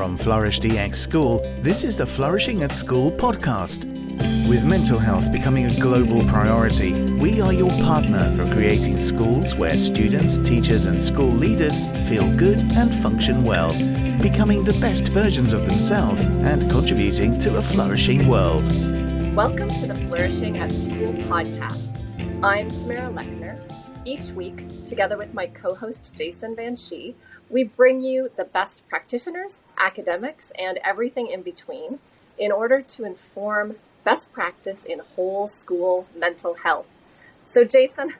From Flourish DX School, this is the Flourishing at School podcast. With mental health becoming a global priority, we are your partner for creating schools where students, teachers and school leaders feel good and function well, becoming the best versions of themselves and contributing to a flourishing world. Welcome to the Flourishing at School podcast. I'm Tamara. Each week, together with my co-host Jason Van Schie, we bring you the best practitioners, academics, and everything in between in order to inform best practice in whole school mental health. So Jason,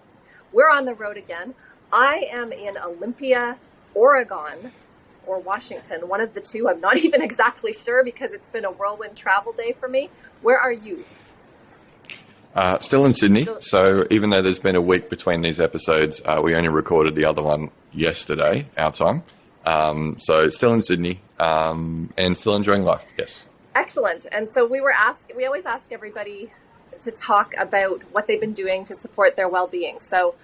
we're on the road again. I am in Olympia, Oregon, or Washington, one of the two. I'm not even exactly sure because it's been a whirlwind travel day for me. Where are you? Still in Sydney. So even though there's been a week between these episodes, we only recorded the other one yesterday, our time. So still in Sydney and still enjoying life. Yes. Excellent. And so we always ask everybody to talk about what they've been doing to support their well-being. So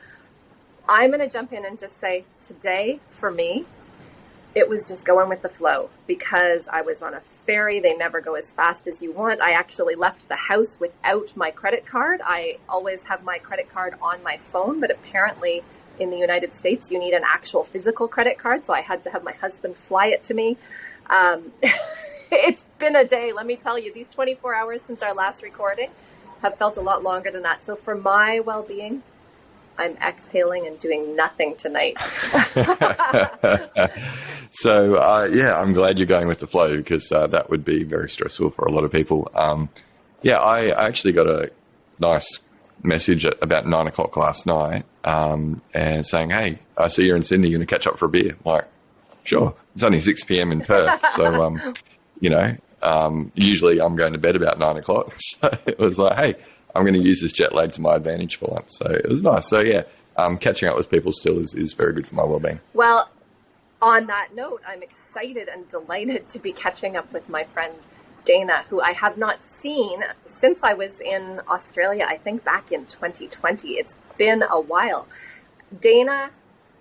I'm going to jump in and just say today for me, it was just going with the flow because I was on a ferry. They never go as fast as you want. I actually left the house without my credit card. I always have my credit card on my phone, but apparently in the United States, you need an actual physical credit card. So I had to have my husband fly it to me. It's been a day. Let me tell you, these 24 hours since our last recording have felt a lot longer than that. So for my well-being, I'm exhaling and doing nothing tonight. So, I'm glad you're going with the flow because that would be very stressful for a lot of people. I actually got a nice message at about 9 o'clock last night and saying, hey, I see you're in Sydney. You're going to catch up for a beer. I'm like, sure. It's only 6 p.m. in Perth. So, usually I'm going to bed about 9 o'clock. So it was like, hey, I'm going to use this jet lag to my advantage for once. So it was nice. So catching up with people still is very good for my well-being. Well, on that note, I'm excited and delighted to be catching up with my friend Dana, who I have not seen since I was in Australia, I think back in 2020. It's been a while. Dana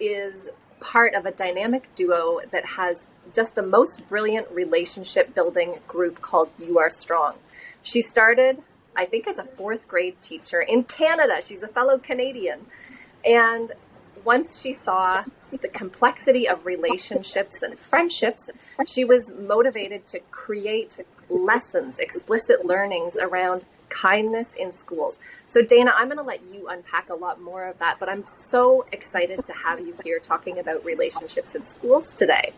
is part of a dynamic duo that has just the most brilliant relationship building group called URStrong. She started, I think, as a fourth grade teacher in Canada. She's a fellow Canadian. And once she saw the complexity of relationships and friendships, she was motivated to create lessons, explicit learnings around kindness in schools. So Dana, I'm going to let you unpack a lot more of that, but I'm so excited to have you here talking about relationships in schools today.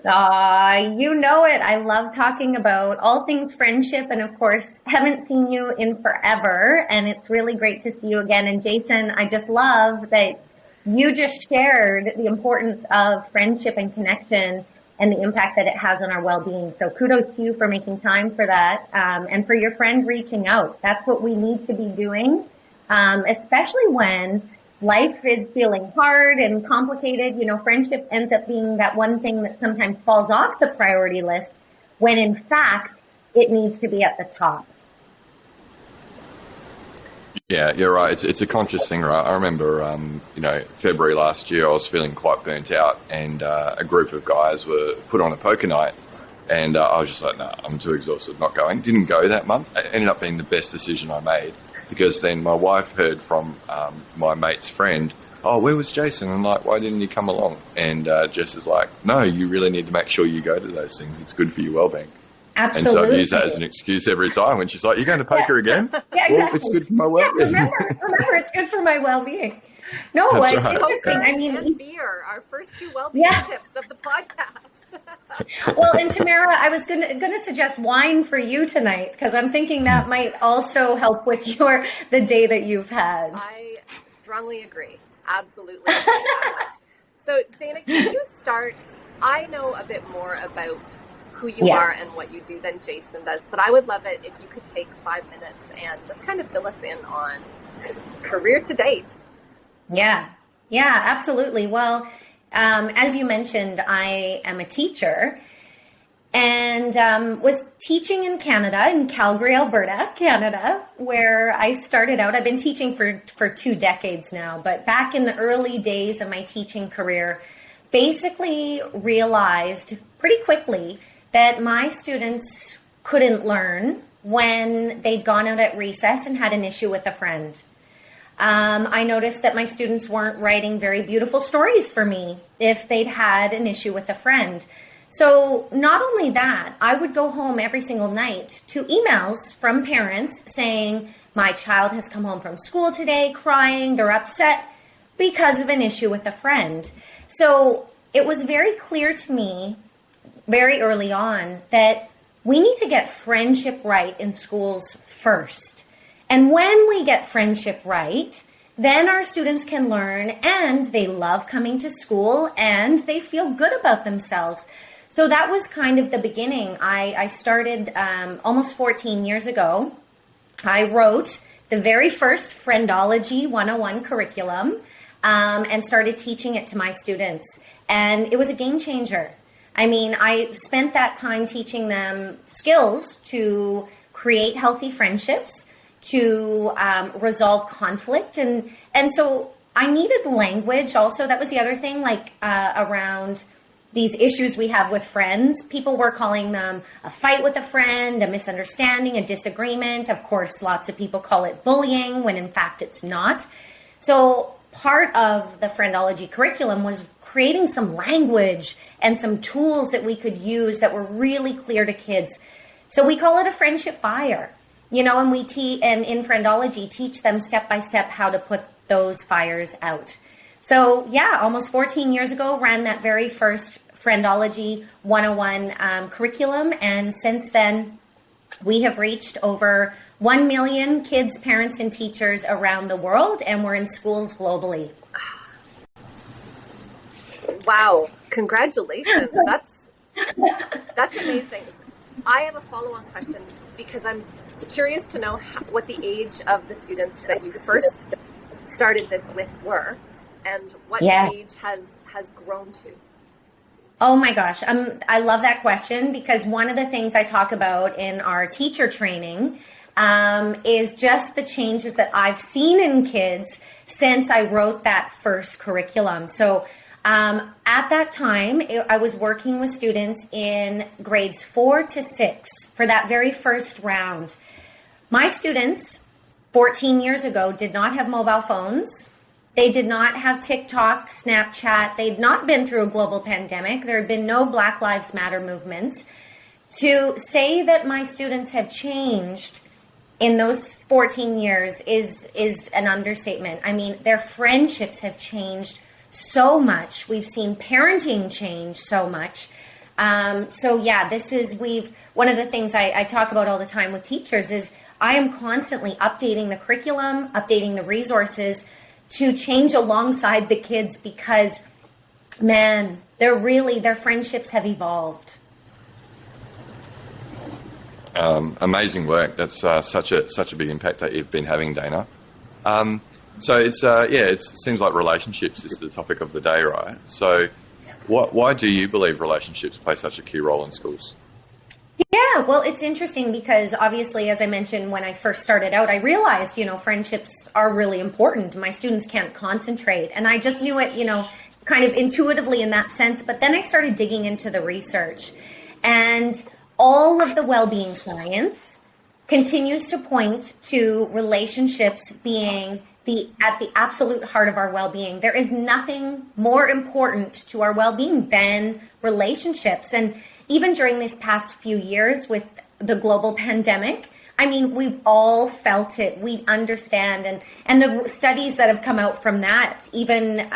You know it. I love talking about all things friendship, and of course, haven't seen you in forever, and it's really great to see you again. And Jason, I just love that you just shared the importance of friendship and connection and the impact that it has on our well-being. So kudos to you for making time for that, and for your friend reaching out. That's what we need to be doing, especially when life is feeling hard and complicated. Friendship ends up being that one thing that sometimes falls off the priority list when in fact it needs to be at the top. Yeah, you're right. It's a conscious thing, right? I remember, February last year, I was feeling quite burnt out and a group of guys were put on a poker night and I was just like, no, I'm too exhausted, not going. Didn't go that month. It ended up being the best decision I made. Because then my wife heard from my mate's friend, oh, where was Jason? And I'm like, why didn't he come along? And Jess is like, no, you really need to make sure you go to those things. It's good for your well-being. Absolutely. And so I use that as an excuse every time when she's like, you're going to poker again? Yeah, exactly. Well, it's good for my well-being. Yeah, remember, it's good for my well-being. No, That's it's right. interesting. Poker I mean, and beer, our first two well-being tips of the podcast. Well, and Tamara, I was gonna suggest wine for you tonight because I'm thinking that might also help with the day that you've had. I strongly agree. Absolutely agree. So, Dana, can you start? I know a bit more about who you are and what you do than Jason does, but I would love it if you could take 5 minutes and just kind of fill us in on career to date. Yeah, absolutely. Well, as you mentioned, I am a teacher and was teaching in Canada, in Calgary, Alberta, Canada, where I started out. I've been teaching for 2 decades now, but back in the early days of my teaching career, basically realized pretty quickly that my students couldn't learn when they'd gone out at recess and had an issue with a friend. I noticed that my students weren't writing very beautiful stories for me if they'd had an issue with a friend. So not only that, I would go home every single night to emails from parents saying, my child has come home from school today crying, they're upset because of an issue with a friend. So it was very clear to me very early on that we need to get friendship right in schools first. And when we get friendship right, then our students can learn and they love coming to school and they feel good about themselves. So that was kind of the beginning. I started almost 14 years ago. I wrote the very first Friendology 101 curriculum and started teaching it to my students. And it was a game changer. I mean, I spent that time teaching them skills to create healthy friendships, to resolve conflict. And so I needed language also. That was the other thing, like around these issues we have with friends. People were calling them a fight with a friend, a misunderstanding, a disagreement. Of course, lots of people call it bullying when in fact it's not. So part of the Friendology curriculum was creating some language and some tools that we could use that were really clear to kids. So we call it a friendship fire, and and in Friendology teach them step by step how to put those fires out. So yeah, almost 14 years ago, ran that very first Friendology 101 curriculum. And since then, we have reached over 1 million kids, parents, and teachers around the world, and we're in schools globally. Wow. Congratulations. That's amazing. I have a follow-on question because I'm curious to know what the age of the students that you first started this with were and what age has grown to. Oh my gosh. I love that question because one of the things I talk about in our teacher training is just the changes that I've seen in kids since I wrote that first curriculum. So at that time, I was working with students in grades 4 to 6 for that very first round. My students 14 years ago did not have mobile phones. They did not have TikTok, Snapchat. They'd not been through a global pandemic. There had been no Black Lives Matter movements. To say that my students have changed in those 14 years is an understatement. I mean, their friendships have changed so much. We've seen parenting change so much. So yeah, one of the things I talk about all the time with teachers is I am constantly updating the curriculum, updating the resources to change alongside the kids because, man, their friendships have evolved. Amazing work. That's such a big impact that you've been having, Dana. So it seems like relationships is the topic of the day, right? So why do you believe relationships play such a key role in schools? Yeah, well, it's interesting because obviously, as I mentioned, when I first started out, I realized, friendships are really important. My students can't concentrate. And I just knew it, kind of intuitively in that sense. But then I started digging into the research. And all of the well-being science continues to point to relationships being at the absolute heart of our well-being. There is nothing more important to our well-being than relationships. And even during these past few years with the global pandemic, I mean, we've all felt it. We understand. And the studies that have come out from that, even,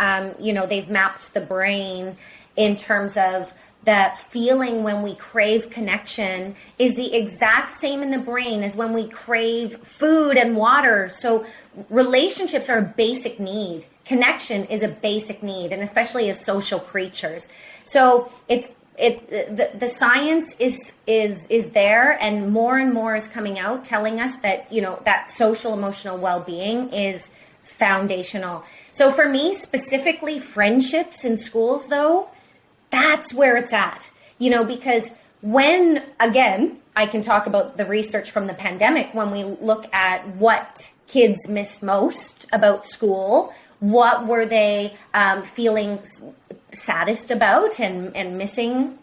they've mapped the brain in terms of that feeling when we crave connection is the exact same in the brain as when we crave food and water. So relationships are a basic need. Connection is a basic need, and especially as social creatures. So the science is there, and more is coming out telling us that, that social emotional well-being is foundational. So for me, specifically friendships in schools, though, that's where it's at, because when, again, I can talk about the research from the pandemic, when we look at what kids missed most about school, what were they feeling saddest about and missing,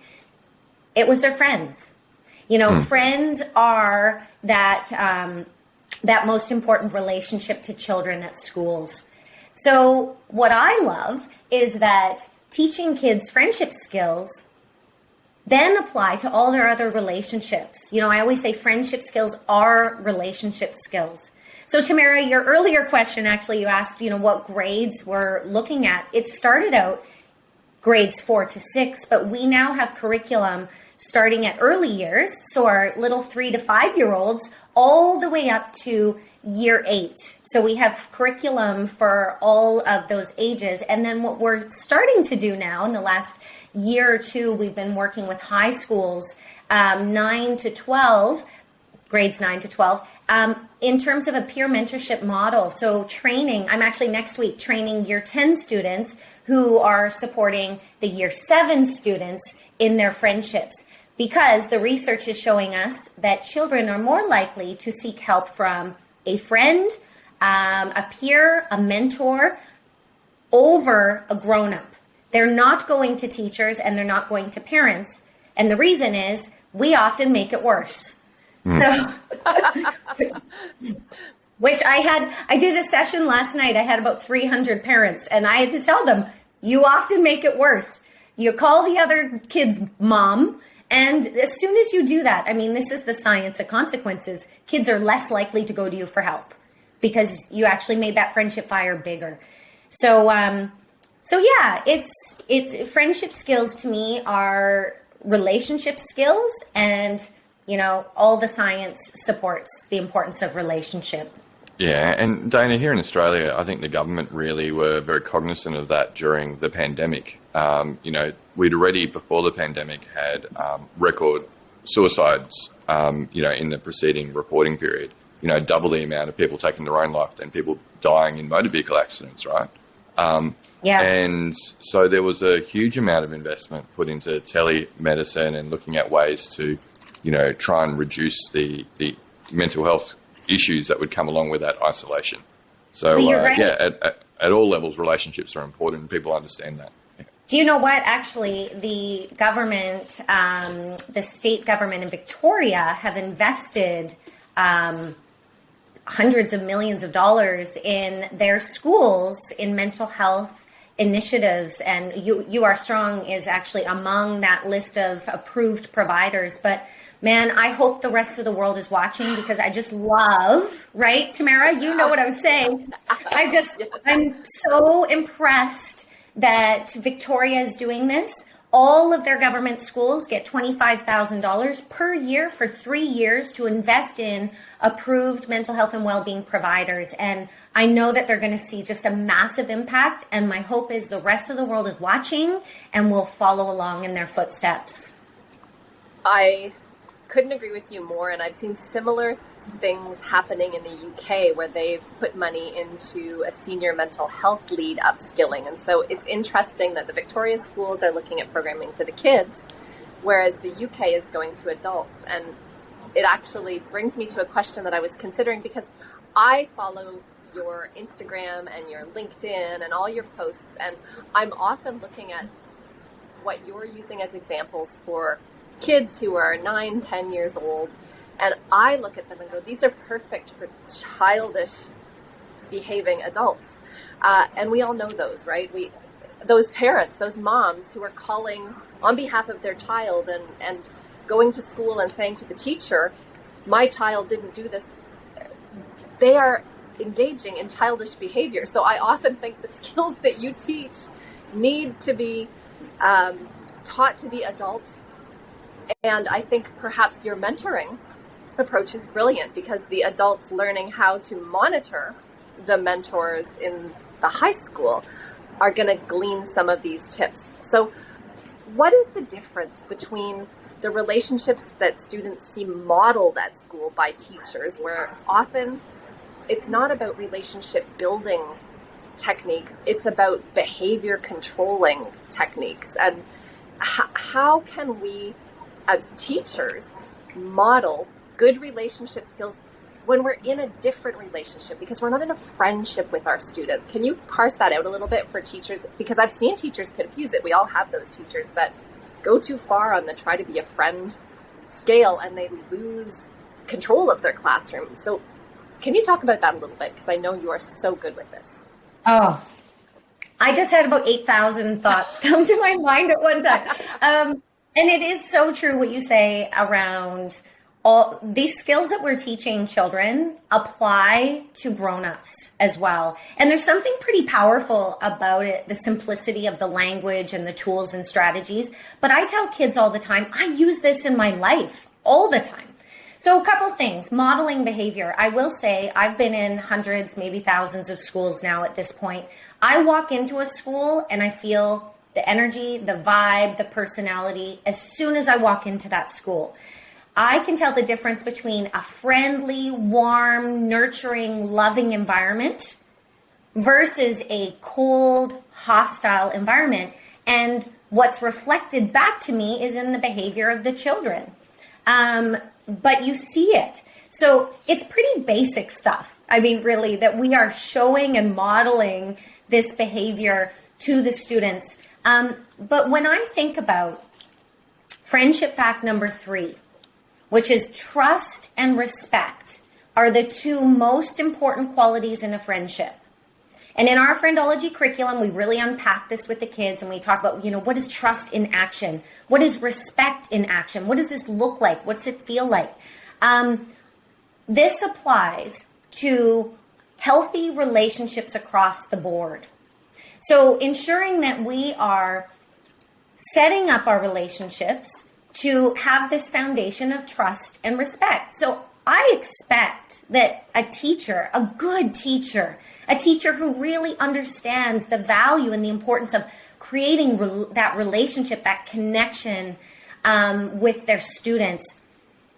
it was their friends. You know, friends are that most important relationship to children at schools. So what I love is that teaching kids friendship skills then apply to all their other relationships. You know, I always say friendship skills are relationship skills. So Tamara, your earlier question, actually, you asked, you know, what grades we're looking at. It started out grades 4 to 6, but we now have curriculum starting at early years. So our little 3 to 5-year-olds all the way up to year 8. So we have curriculum for all of those ages. And then what we're starting to do now in the last year or two, we've been working with high schools, 9 to 12, grades 9 to 12, in terms of a peer mentorship model. So training, I'm actually next week training year 10 students who are supporting the year 7 students in their friendships, because the research is showing us that children are more likely to seek help from a friend, a peer, a mentor, over a grown-up. They're not going to teachers and they're not going to parents. And the reason is we often make it worse. So, which I did a session last night. I had about 300 parents and I had to tell them, you often make it worse. You call the other kid's mom. And as soon as you do that, I mean, this is the science of consequences. Kids are less likely to go to you for help because you actually made that friendship fire bigger. So yeah, it's friendship skills to me are relationship skills, and you know, all the science supports the importance of relationship. Yeah, and Dana, here in Australia, I think the government really were very cognizant of that during the pandemic. You know, we'd already before the pandemic had record suicides, you know, in the preceding reporting period. You know, double the amount of people taking their own life than people dying in motor vehicle accidents, right? Yeah. And so there was a huge amount of investment put into telemedicine and looking at ways to, you know, try and reduce the mental health issues that would come along with that isolation. So, well, right. Yeah, at all levels, relationships are important and people understand that. Yeah. Do you know what? Actually, the government, the state government in Victoria have invested hundreds of millions of dollars in their schools in mental health initiatives, and URStrong is actually among that list of approved providers. But man, I hope the rest of the world is watching, because I just love, right, Tamara? You know what I'm saying. I'm so impressed that Victoria is doing this. All of their government schools get $25,000 per year for 3 years to invest in approved mental health and well-being providers. And I know that they're going to see just a massive impact. And my hope is the rest of the world is watching and will follow along in their footsteps. I couldn't agree with you more. And I've seen similar things happening in the UK where they've put money into a senior mental health lead upskilling. And so it's interesting that the Victoria schools are looking at programming for the kids, whereas the UK is going to adults. And it actually brings me to a question that I was considering, because I follow your Instagram and your LinkedIn and all your posts, and I'm often looking at what you're using as examples for kids who are 9, 10 years old. And I look at them and go, these are perfect for childish behaving adults. And we all know those, right? Those parents, those moms who are calling on behalf of their child and going to school and saying to the teacher, my child didn't do this. They are engaging in childish behavior. So I often think the skills that you teach need to be taught to the adults. And I think perhaps your mentoring approach is brilliant, because the adults learning how to monitor the mentors in the high school are going to glean some of these tips. So what is the difference between the relationships that students see modeled at school by teachers, where often it's not about relationship building techniques, it's about behavior controlling techniques? And how can we as teachers model good relationship skills when we're in a different relationship, because we're not in a friendship with our student. Can you parse that out a little bit for teachers? Because I've seen teachers confuse it. We all have those teachers that go too far on the try to be a friend scale and they lose control of their classroom. So can you talk about that a little bit? Because I know you are so good with this. Oh, I just had about 8,000 thoughts come to my mind at one time. And it is so true what you say around all these skills that we're teaching children apply to grown-ups as well. And there's something pretty powerful about it, the simplicity of the language and the tools and strategies. But I tell kids all the time, I use this in my life all the time. So a couple things, modeling behavior. I will say I've been in hundreds, maybe thousands of schools now at this point. I walk into a school and I feel the energy, the vibe, the personality as soon as I walk into that school. I can tell the difference between a friendly, warm, nurturing, loving environment versus a cold, hostile environment. And what's reflected back to me is in the behavior of the children. But you see it. So it's pretty basic stuff. I mean, really, that we are showing and modeling this behavior to the students. But when I think about friendship fact number 3, which is trust and respect, are the two most important qualities in a friendship. And in our friendology curriculum, we really unpack this with the kids and we talk about, what is trust in action? What is respect in action? What does this look like? What's it feel like? This applies to healthy relationships across the board. So ensuring that we are setting up our relationships to have this foundation of trust and respect. So I expect that a teacher, a good teacher, a teacher who really understands the value and the importance of creating that relationship, that connection with their students,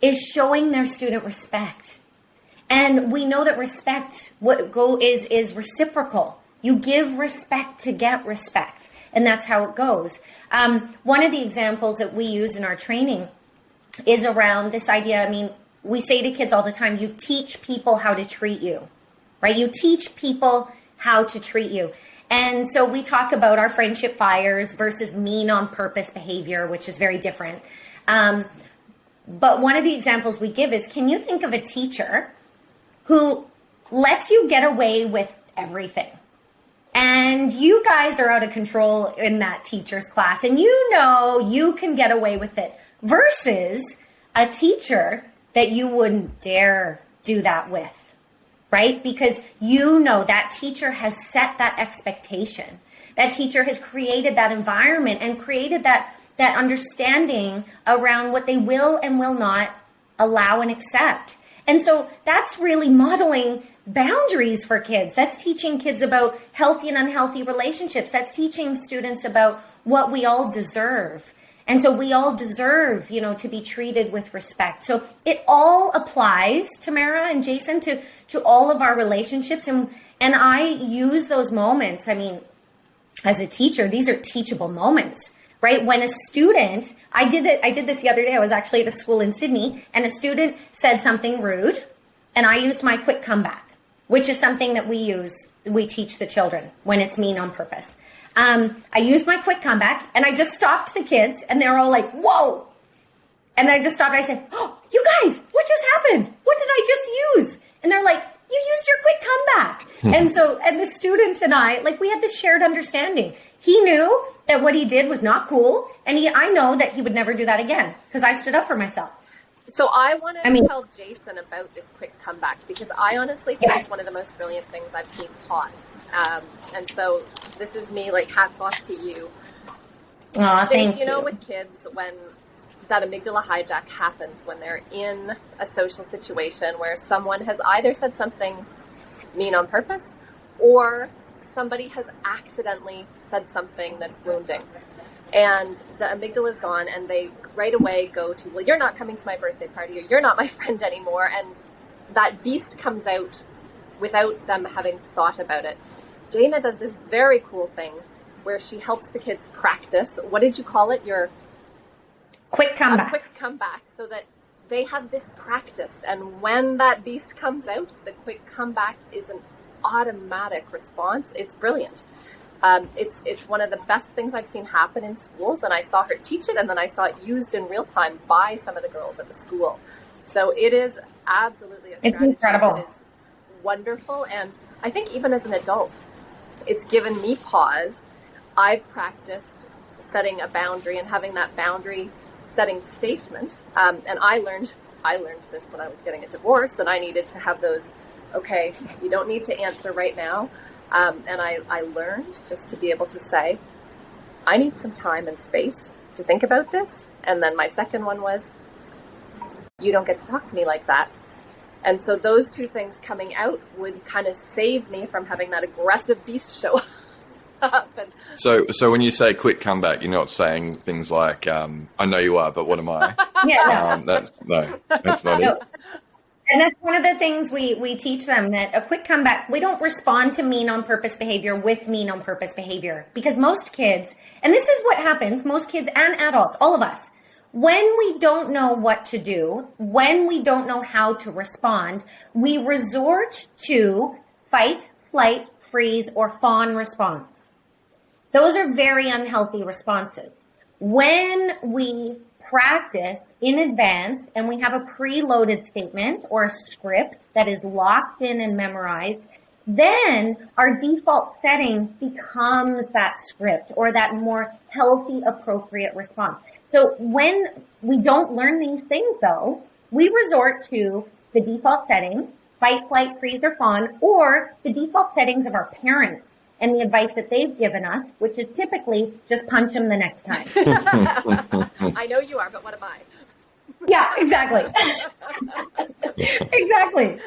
is showing their student respect. And we know that respect is reciprocal. You give respect to get respect. And that's how it goes. One of the examples that we use in our training is around this idea. I mean, we say to kids all the time, you teach people how to treat you, right? You teach people how to treat you. And so we talk about our friendship fires versus mean on purpose behavior, which is very different. But one of the examples we give is, can you think of a teacher who lets you get away with everything? And you guys are out of control in that teacher's class and you can get away with it, versus a teacher that you wouldn't dare do that with, right? Because that teacher has set that expectation. That teacher has created that environment and created that understanding around what they will and will not allow and accept. And so that's really modeling boundaries for kids. That's teaching kids about healthy and unhealthy relationships. That's teaching students about what we all deserve. And so we all deserve, to be treated with respect. So it all applies, Tamara and Jason, to all of our relationships. And I use those moments. I mean, as a teacher, these are teachable moments, right? When a student, I did this the other day. I was actually at a school in Sydney, and a student said something rude, and I used my quick comeback, which is something that we teach the children when it's mean on purpose. I used my quick comeback and I just stopped the kids and they're all like, whoa. And I just stopped and I said, oh, you guys, what just happened? What did I just use? And they're like, you used your quick comeback. And the student and I, we had this shared understanding. He knew that what he did was not cool. And I know that he would never do that again because I stood up for myself. So I want to tell Jason about this quick comeback, because I honestly think it's one of the most brilliant things I've seen taught. And so this is me, hats off to you. Aw, thank you. With kids, when that amygdala hijack happens, when they're in a social situation where someone has either said something mean on purpose or somebody has accidentally said something that's wounding. And the amygdala is gone, and they right away go to, well, you're not coming to my birthday party, or you're not my friend anymore. And that beast comes out without them having thought about it. Dana does this very cool thing where she helps the kids practice. What did you call it? Your quick comeback. Quick comeback, so that they have this practiced, and when that beast comes out, the quick comeback is an automatic response. It's brilliant. It's one of the best things I've seen happen in schools, and I saw her teach it, and then I saw it used in real time by some of the girls at the school. So it is absolutely a strategy. It's incredible. It is wonderful, and I think even as an adult, it's given me pause. I've practiced setting a boundary and having that boundary setting statement, and I learned this when I was getting a divorce, that I needed to have those, okay, you don't need to answer right now. And I learned just to be able to say, I need some time and space to think about this. And then my second one was, you don't get to talk to me like that. And so those two things coming out would kind of save me from having that aggressive beast show up. And So when you say quick comeback, you're not saying things like, I know you are, but what am I? Yeah, That's not no. it. And that's one of the things we teach them, that a quick comeback, we don't respond to mean on purpose behavior with mean on purpose behavior. Because most kids, and this is what happens, most kids and adults, all of us, when we don't know what to do, when we don't know how to respond, we resort to fight, flight, freeze, or fawn response. Those are very unhealthy responses. When we practice in advance and we have a preloaded statement or a script that is locked in and memorized, then our default setting becomes that script or that more healthy, appropriate response. So when we don't learn these things, though, we resort to the default setting, fight, flight, freeze, or fawn, or the default settings of our parents and the advice that they've given us, which is typically just punch them the next time. I know you are, but what am I? Yeah, exactly. Exactly.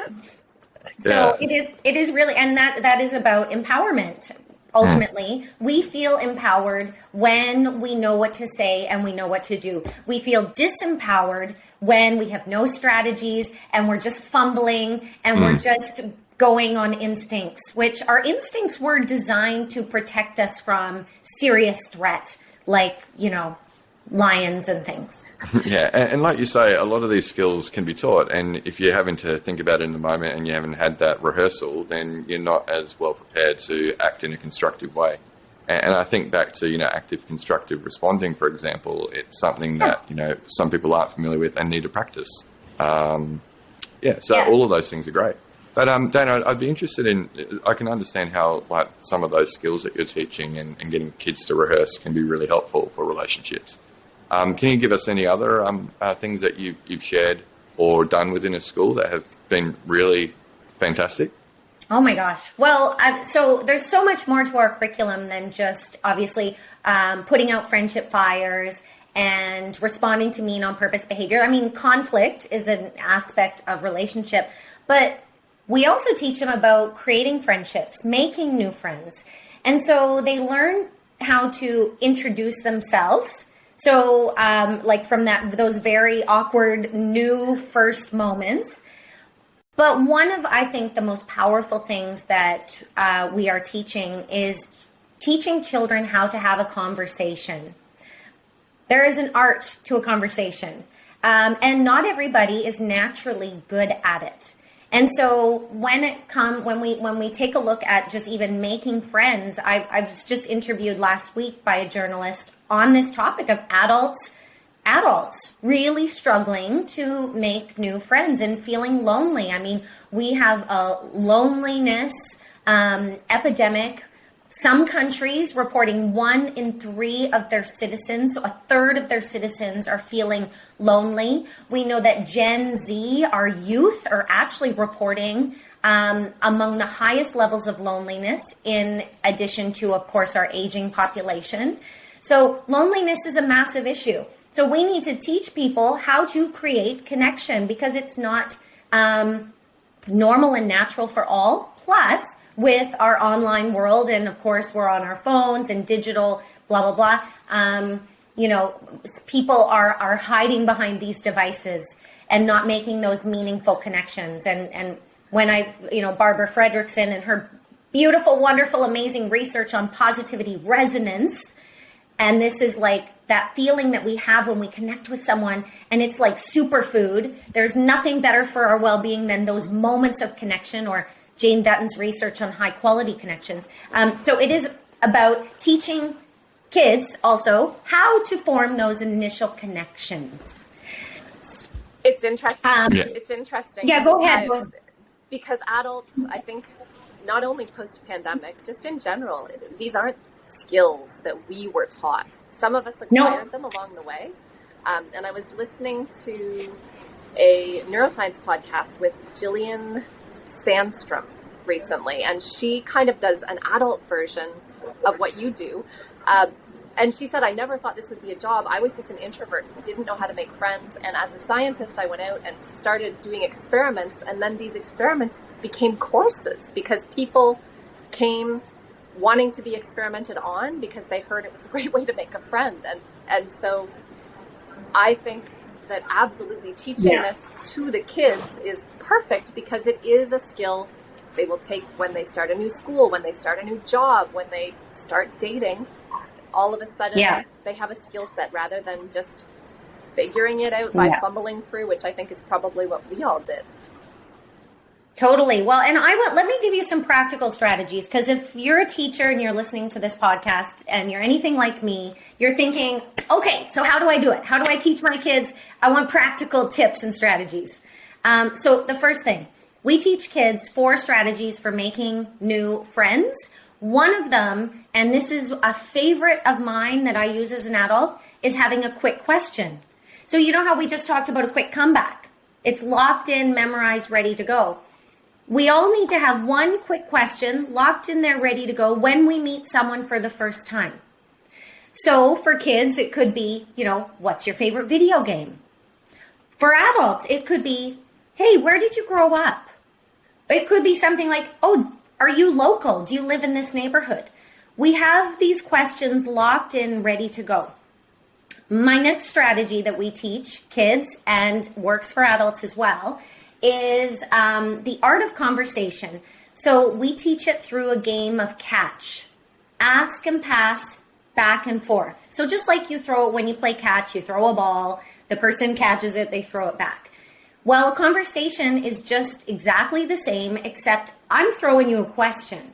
So it is really, and that is about empowerment. Ultimately, we feel empowered when we know what to say and we know what to do. We feel disempowered when we have no strategies and we're just fumbling and we're just going on instincts, which our instincts were designed to protect us from serious threat, like, lions and things. Yeah, and like you say, a lot of these skills can be taught, and if you're having to think about it in the moment and you haven't had that rehearsal, then you're not as well prepared to act in a constructive way. And I think back to, active constructive responding, for example, it's something that, some people aren't familiar with and need to practice. All of those things are great. But Dana, I'd be interested in, I can understand how some of those skills that you're teaching and getting kids to rehearse can be really helpful for relationships. Can you give us any other things that you've shared or done within a school that have been really fantastic? Oh my gosh. Well, so there's so much more to our curriculum than just obviously putting out friendship fires and responding to mean on purpose behavior. I mean, conflict is an aspect of relationship, but we also teach them about creating friendships, making new friends. And so they learn how to introduce themselves. So from those very awkward new first moments. But one of, I think, the most powerful things that we are teaching is teaching children how to have a conversation. There is an art to a conversation, and not everybody is naturally good at it. And so when we take a look at just even making friends, I was just interviewed last week by a journalist on this topic of adults really struggling to make new friends and feeling lonely. I mean, we have a loneliness epidemic. Some countries reporting 1 in 3 of their citizens, so a third of their citizens, are feeling lonely. We know that Gen Z, our youth, are actually reporting among the highest levels of loneliness, in addition to, of course, our aging population. So loneliness is a massive issue. So we need to teach people how to create connection, because it's not normal and natural for all. Plus, with our online world, and of course we're on our phones and digital, blah, blah, blah, people are hiding behind these devices and not making those meaningful connections. And when Barbara Fredrickson and her beautiful, wonderful, amazing research on positivity resonance And this is like that feeling that we have when we connect with someone, and it's like superfood. There's nothing better for our well-being than those moments of connection, or Jane Dutton's research on high quality connections. So it is about teaching kids also how to form those initial connections. It's interesting. It's interesting. Yeah, go ahead. Because adults, I think, not only post-pandemic, just in general, these aren't skills that we were taught. Some of us acquired them along the way. And I was listening to a neuroscience podcast with Gillian Sandstrom recently, and she kind of does an adult version of what you do. And she said, I never thought this would be a job. I was just an introvert who didn't know how to make friends. And as a scientist, I went out and started doing experiments. And then these experiments became courses because people came wanting to be experimented on because they heard it was a great way to make a friend. And so I think that absolutely teaching this to the kids is perfect because it is a skill they will take when they start a new school, when they start a new job, when they start dating. All of a sudden they have a skill set rather than just figuring it out by fumbling through, which I think is probably what we all did. Totally. Well, and let me give you some practical strategies, because if you're a teacher and you're listening to this podcast and you're anything like me, you're thinking, okay, so how do I do it? How do I teach my kids? I want practical tips and strategies. So the first thing, we teach kids 4 strategies for making new friends. One of them, and this is a favorite of mine that I use as an adult, is having a quick question. So you know how we just talked about a quick comeback? It's locked in, memorized, ready to go. We all need to have one quick question locked in there, ready to go when we meet someone for the first time. So for kids, it could be, what's your favorite video game? For adults, it could be, hey, where did you grow up? It could be something like, oh, are you local? Do you live in this neighborhood? We have these questions locked in, ready to go. My next strategy that we teach kids and works for adults as well is the art of conversation. So we teach it through a game of catch. Ask and pass, back and forth. So just like you throw it when you play catch, you throw a ball, the person catches it, they throw it back. Well, a conversation is just exactly the same, except I'm throwing you a question.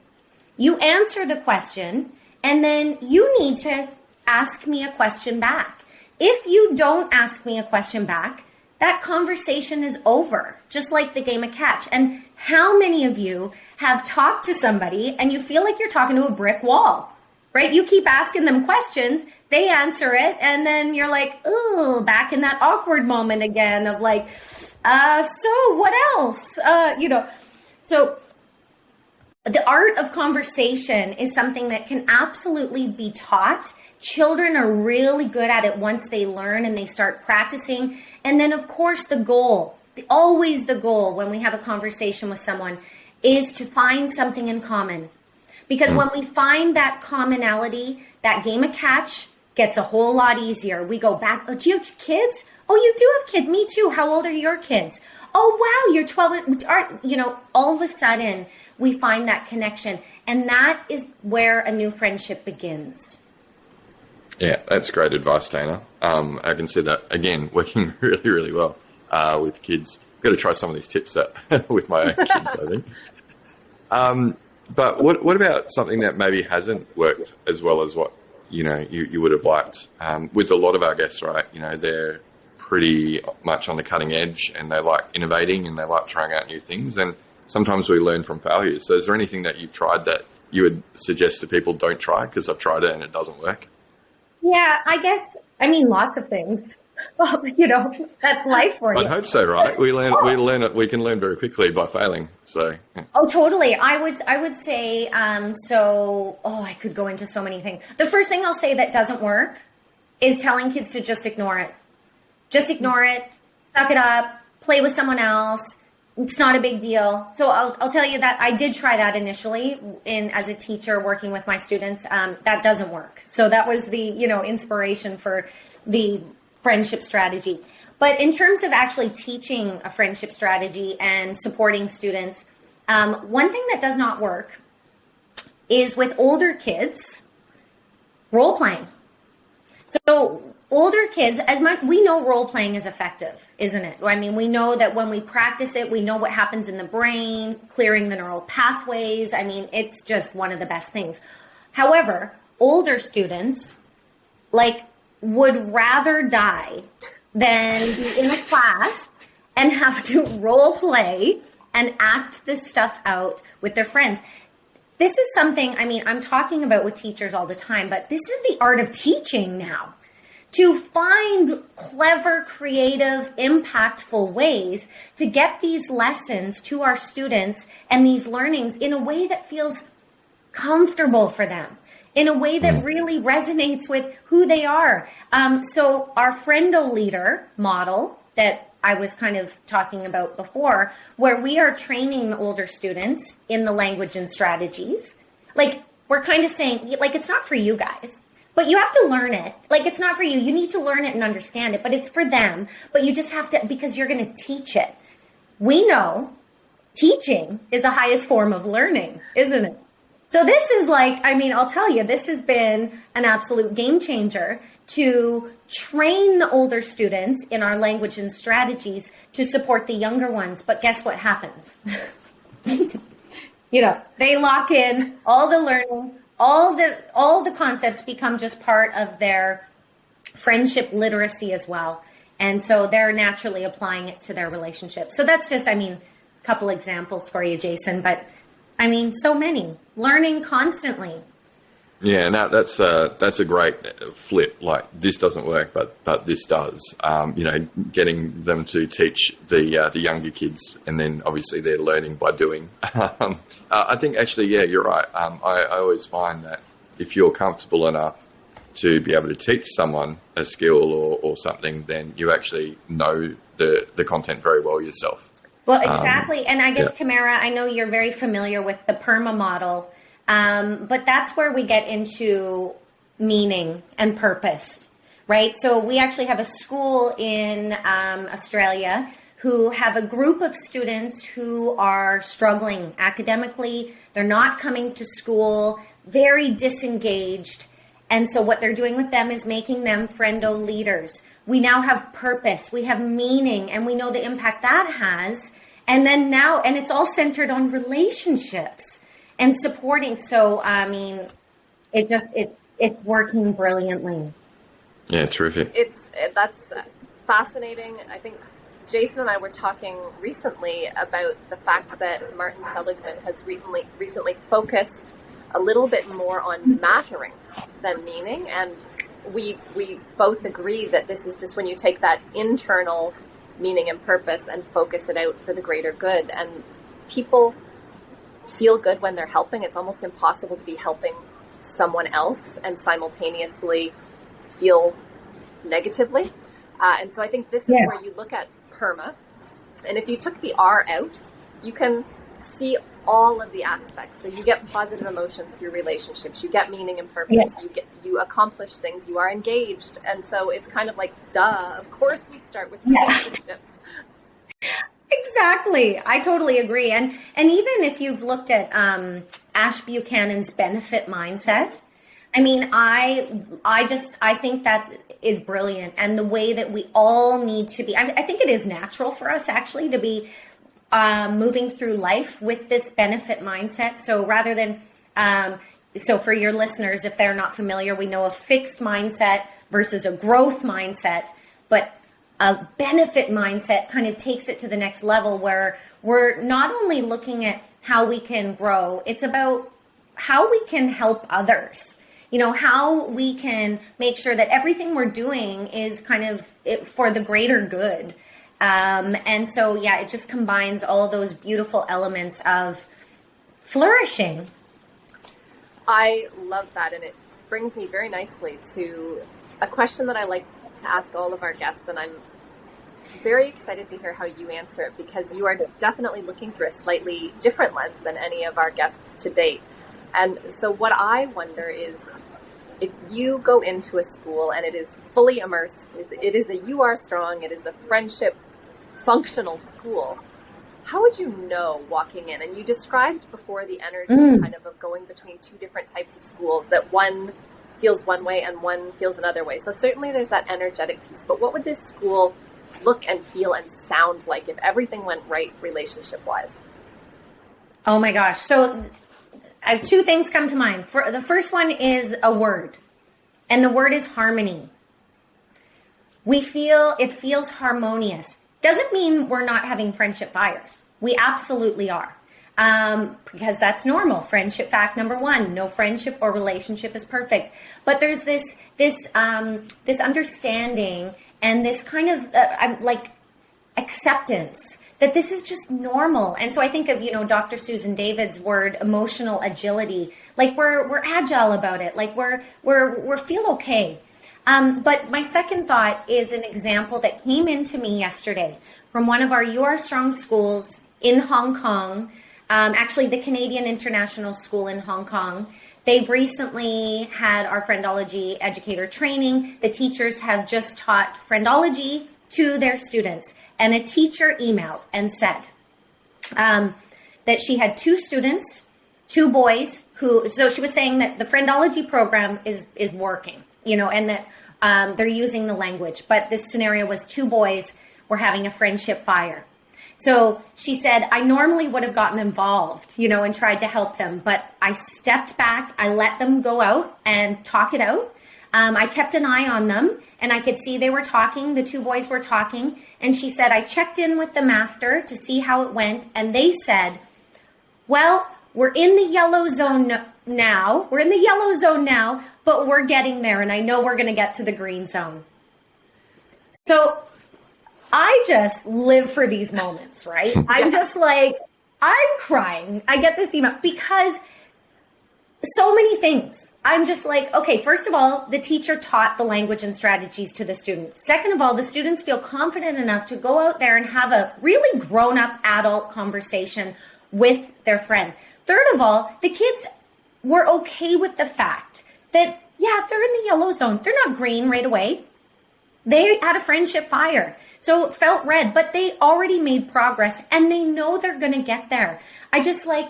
You answer the question, and then you need to ask me a question back. If you don't ask me a question back, that conversation is over, just like the game of catch. And how many of you have talked to somebody and you feel like you're talking to a brick wall, right? You keep asking them questions, they answer it, and then you're like, oh, back in that awkward moment again of like, so what else? So the art of conversation is something that can absolutely be taught. Children are really good at it once they learn and they start practicing. And then, of course, always the goal when we have a conversation with someone is to find something in common. Because when we find that commonality, that game of catch gets a whole lot easier. We go back, oh, do you have kids? Oh, you do have kids. Me too. How old are your kids? Oh, wow, you're 12. All of a sudden, we find that connection. And that is where a new friendship begins. Yeah, that's great advice, Dana. I can see that, again, working really, really well with kids. I've got to try some of these tips out with my own kids, I think. But what about something that maybe hasn't worked as well as what, you would have liked? With a lot of our guests, right, they're pretty much on the cutting edge and they like innovating and they like trying out new things. And sometimes we learn from failures. So is there anything that you've tried that you would suggest to people don't try because I've tried it and it doesn't work? Yeah, lots of things. Well, that's life for you. I'd hope so, right? We can learn very quickly by failing. So. Yeah. Oh, totally. I would say, I could go into so many things. The first thing I'll say that doesn't work is telling kids to just ignore it. Just ignore it, suck it up, play with someone else. It's not a big deal. So I'll tell you that I did try that initially as a teacher working with my students. That doesn't work. So that was the, inspiration for the friendship strategy. But in terms of actually teaching a friendship strategy and supporting students, one thing that does not work is with older kids, role playing. So older kids, as much we know role playing is effective, isn't it? I mean, we know that when we practice it, we know what happens in the brain, clearing the neural pathways. I mean, it's just one of the best things. However, older students would rather die than be in a class and have to role play and act this stuff out with their friends. This is something, I mean, I'm talking about with teachers all the time, but this is the art of teaching now. To find clever, creative, impactful ways to get these lessons to our students and these learnings in a way that feels comfortable for them, in a way that really resonates with who they are. So our Friendo Leader model that I was kind of talking about before, where we are training the older students in the language and strategies. We're kind of saying, it's not for you guys, but you have to learn it. It's not for you. You need to learn it and understand it, but it's for them. But you just have to, because you're going to teach it. We know teaching is the highest form of learning, isn't it? So this is I'll tell you, this has been an absolute game changer to train the older students in our language and strategies to support the younger ones. But guess what happens? They lock in all the learning, all the concepts become just part of their friendship literacy as well. And so they're naturally applying it to their relationships. So that's just, a couple examples for you, Jason, but so many. Learning constantly. Yeah, no, that's a great flip. This doesn't work, but this does. Getting them to teach the younger kids, and then obviously they're learning by doing. I think actually, yeah, you're right. I always find that if you're comfortable enough to be able to teach someone a skill or something, then you actually know the content very well yourself. Well, exactly. And I guess, yeah. Tamara, I know you're very familiar with the PERMA model, but that's where we get into meaning and purpose, right? So we actually have a school in Australia who have a group of students who are struggling academically. They're not coming to school, very disengaged. And so what they're doing with them is making them friendo leaders. We now have purpose, we have meaning, and we know the impact that has. And then now, and it's all centered on relationships and supporting. So, it's working brilliantly. Yeah, terrific. That's fascinating. I think Jason and I were talking recently about the fact that Martin Seligman has recently focused a little bit more on mattering than meaning. And we both agree that this is just when you take that internal meaning and purpose and focus it out for the greater good. And people feel good when they're helping. It's almost impossible to be helping someone else and simultaneously feel negatively. And so I think this is where you look at PERMA. And if you took the R out, you can see all of the aspects. So you get positive emotions through relationships, you get meaning and purpose, you accomplish things, you are engaged. And so it's kind of of course we start with relationships. Exactly. I totally agree. And even if you've looked at Ash Buchanan's benefit mindset, I think that is brilliant. And the way that we all need to be, I think it is natural for us actually to be moving through life with this benefit mindset. So rather than, so for your listeners, if they're not familiar, we know a fixed mindset versus a growth mindset, but a benefit mindset kind of takes it to the next level where we're not only looking at how we can grow, it's about how we can help others. How we can make sure that everything we're doing is kind of for the greater good. And so, it just combines all those beautiful elements of flourishing. I love that. And it brings me very nicely to a question that I like to ask all of our guests. And I'm very excited to hear how you answer it, because you are definitely looking through a slightly different lens than any of our guests to date. And so what I wonder is, if you go into a school and it is fully immersed, it is a URStrong, it is a friendship functional school, how would you know walking in? And you described before the energy kind of going between two different types of schools, that one feels one way and one feels another way. So certainly there's that energetic piece. But what would this school look and feel and sound like if everything went right relationship-wise? Oh my gosh. So I have two things come to mind. The first one is a word, and the word is harmony. It feels harmonious. Doesn't mean we're not having friendship fires. We absolutely are. Because that's normal. Friendship fact number one, no friendship or relationship is perfect. But there's this understanding and this kind of like acceptance that this is just normal. And so I think of, Dr. Susan David's word, emotional agility. Like we're agile about it. Like we're feel okay. But my second thought is an example that came into me yesterday from one of our URStrong schools in Hong Kong, actually the Canadian International School in Hong Kong. They've recently had our friendology educator training. The teachers have just taught friendology to their students. And a teacher emailed and said that she had two students, two boys so she was saying that the friendology program is working, and that they're using the language. But this scenario was two boys were having a friendship fire. So she said, I normally would have gotten involved, and tried to help them, but I stepped back. I let them go out and talk it out. I kept an eye on them, and I could see they were talking. The two boys were talking. And she said, I checked in with them after to see how it went. And they said, well, we're in the yellow zone now. We're in the yellow zone now, but we're getting there. And I know we're going to get to the green zone. So I just live for these moments, right? I'm just like, I'm crying. I get this email because so many things. I'm just like, okay, first of all, the teacher taught the language and strategies to the students. Second of all, the students feel confident enough to go out there and have a really grown-up adult conversation with their friend. Third of all, the kids were okay with the fact that, yeah, they're in the yellow zone. They're not green right away. They had a friendship fire. So it felt red, but they already made progress and they know they're going to get there. I just like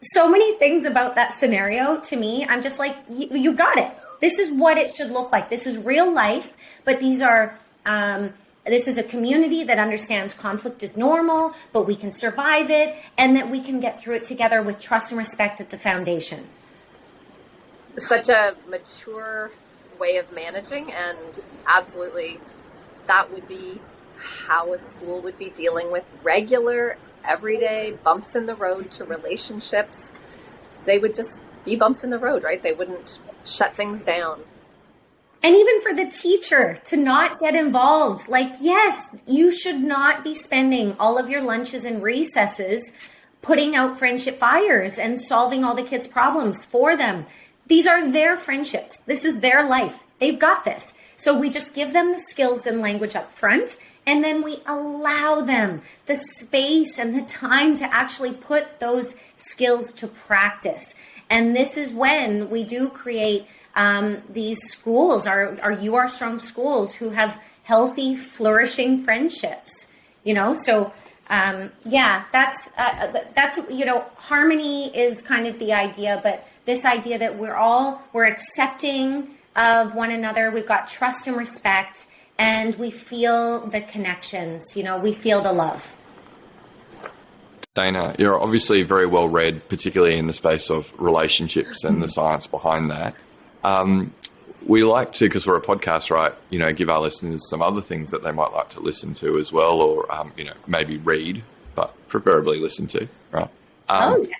so many things about that scenario to me. I'm just like, you got it. This is what it should look like. This is real life, but this is a community that understands conflict is normal, but we can survive it and that we can get through it together with trust and respect at the foundation. Such a mature way of managing, and absolutely that would be how a school would be dealing with regular everyday bumps in the road to relationships. They would just be bumps in the road, right? They wouldn't shut things down. And even for the teacher to not get involved, like, yes, you should not be spending all of your lunches and recesses putting out friendship fires and solving all the kids' problems for them. These are their friendships. This is their life. They've got this. So we just give them the skills and language up front, and then we allow them the space and the time to actually put those skills to practice. And this is when we do create these schools, our URStrong schools, who have healthy, flourishing friendships. So that's harmony is kind of the idea, but this idea that we're accepting of one another, we've got trust and respect, and we feel the connections, we feel the love. Dana, you're obviously very well read, particularly in the space of relationships and the science behind that. We like to, because we're a podcast, right, give our listeners some other things that they might like to listen to as well, or, maybe read, but preferably listen to, right?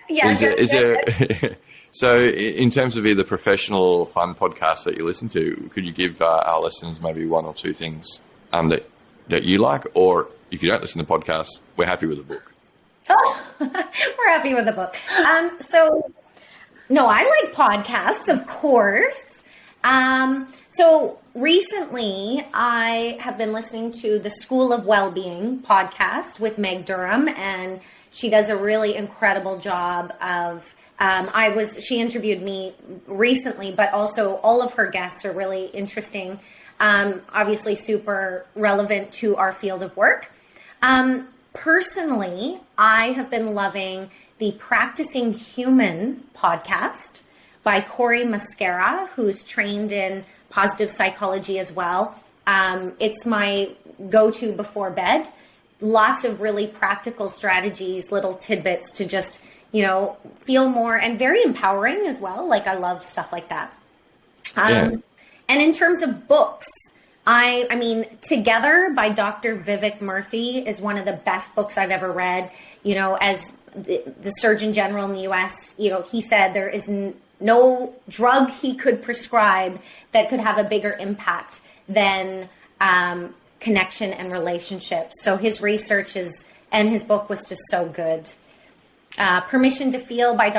Is there so in terms of either professional or fun podcasts that you listen to, could you give our listeners maybe one or two things that you like? Or if you don't listen to podcasts, we're happy with a book. Oh, we're happy with a book. No, I like podcasts, of course. So recently I have been listening to the School of Wellbeing podcast with Meg Durham, and she does a really incredible job of, she interviewed me recently, but also all of her guests are really interesting. Obviously super relevant to our field of work. Personally, I have been loving the Practicing Human podcast by Corey Mascara, who's trained in positive psychology as well. It's my go-to before bed. Lots of really practical strategies, little tidbits to just, feel more, and very empowering as well. Like, I love stuff like that. And in terms of books, I mean, Together by Dr. Vivek Murthy is one of the best books I've ever read. As the Surgeon General in the US, he said there is no drug he could prescribe that could have a bigger impact than connection and relationships. So his research and his book was just so good. Permission to Feel by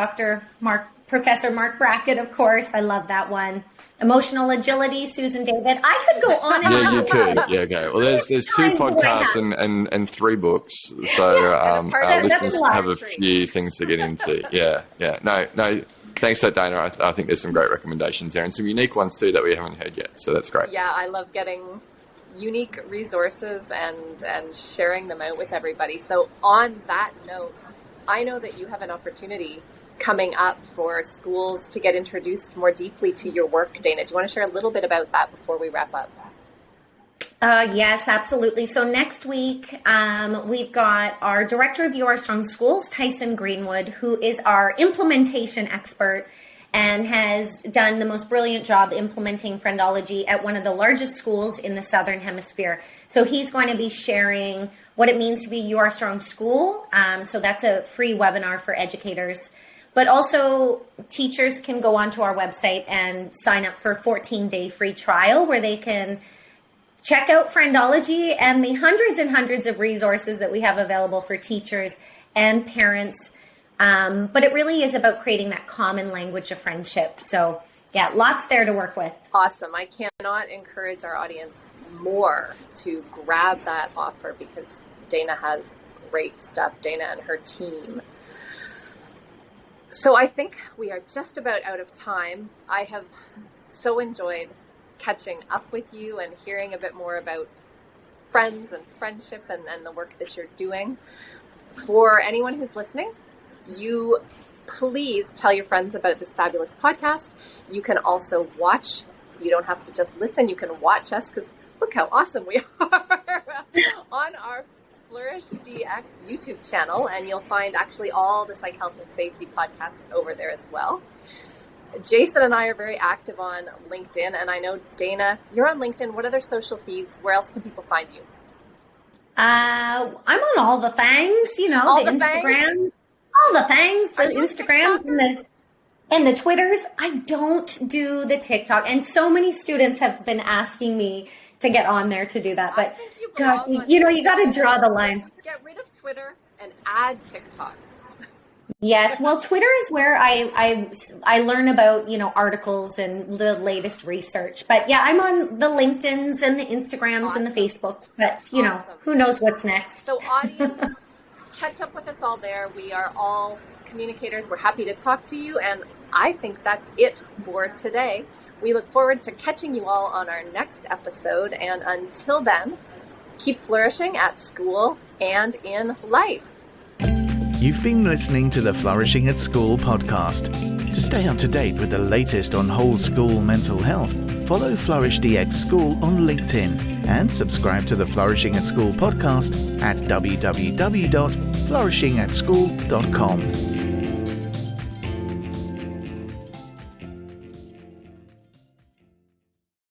Professor Mark Brackett, of course. I love that one. Emotional Agility, Susan David. I could go on and on. Yeah, you could. Yeah, okay. Well, there's 2 podcasts and 3 books, so our listeners have a few things to get into. Yeah. No. Thanks, Dana. I think there's some great recommendations there, and some unique ones too that we haven't heard yet. So that's great. Yeah, I love getting unique resources and sharing them out with everybody. So on that note, I know that you have an opportunity coming up for schools to get introduced more deeply to your work, Dana. Do you want to share a little bit about that before we wrap up? Yes, absolutely. So next week, we've got our director of URStrong Schools, Tyson Greenwood, who is our implementation expert and has done the most brilliant job implementing friendology at one of the largest schools in the Southern Hemisphere. So he's going to be sharing what it means to be a URStrong school. So that's a free webinar for educators. But also, teachers can go onto our website and sign up for a 14-day free trial where they can check out friendology and the hundreds and hundreds of resources that we have available for teachers and parents. But it really is about creating that common language of friendship. So, yeah, lots there to work with. Awesome. I cannot encourage our audience more to grab that offer because Dana has great stuff, Dana and her team. So I think we are just about out of time. I have so enjoyed catching up with you and hearing a bit more about friends and friendship and the work that you're doing. For anyone who's listening, you please tell your friends about this fabulous podcast. You can also watch. You don't have to just listen. You can watch us because look how awesome we are on our Flourish DX YouTube channel, and you'll find actually all the Psych Health and Safety podcasts over there as well. Jason and I are very active on LinkedIn, and I know, Dana, you're on LinkedIn. What other social feeds? Where else can people find you? I'm on all the things, All the Instagram, all the things, the Instagrams and the Twitters. I don't do the TikTok, and so many students have been asking me to get on there to do that, but gosh, you got to draw the line. Get rid of Twitter and add TikTok. Yes, well, Twitter is where I learn about, articles and the latest research. But yeah, I'm on the LinkedIns and the Instagrams and the Facebooks. But, who knows what's next. So audience, catch up with us all there. We are all communicators. We're happy to talk to you. And I think that's it for today. We look forward to catching you all on our next episode. And until then, keep flourishing at school and in life. You've been listening to the Flourishing at School podcast. To stay up to date with the latest on whole school mental health, follow Flourish DX School on LinkedIn and subscribe to the Flourishing at School podcast at www.flourishingatschool.com.